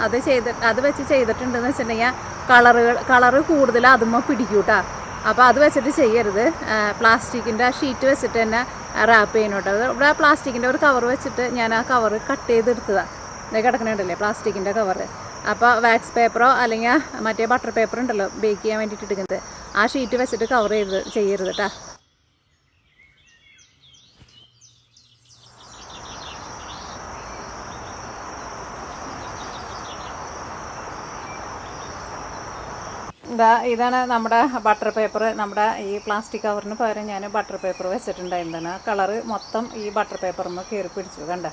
S1: അത് വെച്ച് ചെയ്തിട്ടുണ്ടെന്ന് വെച്ചിട്ടുണ്ടെങ്കിൽ കളറ് കൂടുതൽ അതുമ്പോൾ പിടിക്കൂട്ടാ. അപ്പോൾ അത് വെച്ചിട്ട് ചെയ്യരുത്. പ്ലാസ്റ്റിക്കിൻ്റെ ഷീറ്റ് വെച്ചിട്ട് തന്നെ റാപ്പ് ചെയ്യണം കേട്ടോ. ഇവിടെ പ്ലാസ്റ്റിക്കിൻ്റെ ഒരു കവർ വെച്ചിട്ട് ഞാൻ ആ കവറ് കട്ട് ചെയ്തെടുത്തതാണ്. ഇത് കിടക്കണുണ്ടല്ലേ പ്ലാസ്റ്റിക്കിൻ്റെ കവറ്. അപ്പോൾ വാക്സ് പേപ്പറോ അല്ലെങ്കിൽ മറ്റേ ബട്ടർ പേപ്പർ ഉണ്ടല്ലോ ബേക്ക് ചെയ്യാൻ വേണ്ടിയിട്ട് എടുക്കുന്നത്, ആ ഷീറ്റ് വെച്ചിട്ട് കവർ ചെയ്യരുത് കേട്ടോ. ഇതാണ് നമ്മുടെ ബട്ടർ പേപ്പർ. നമ്മുടെ ഈ പ്ലാസ്റ്റിക് കവറിന് പകരം ഞാൻ ബട്ടർ പേപ്പർ വെച്ചിട്ടുണ്ടായിരുന്നതാണ്. കളറ് മൊത്തം ഈ ബട്ടർ പേപ്പറിന് കയറി പിടിച്ചു കണ്ട.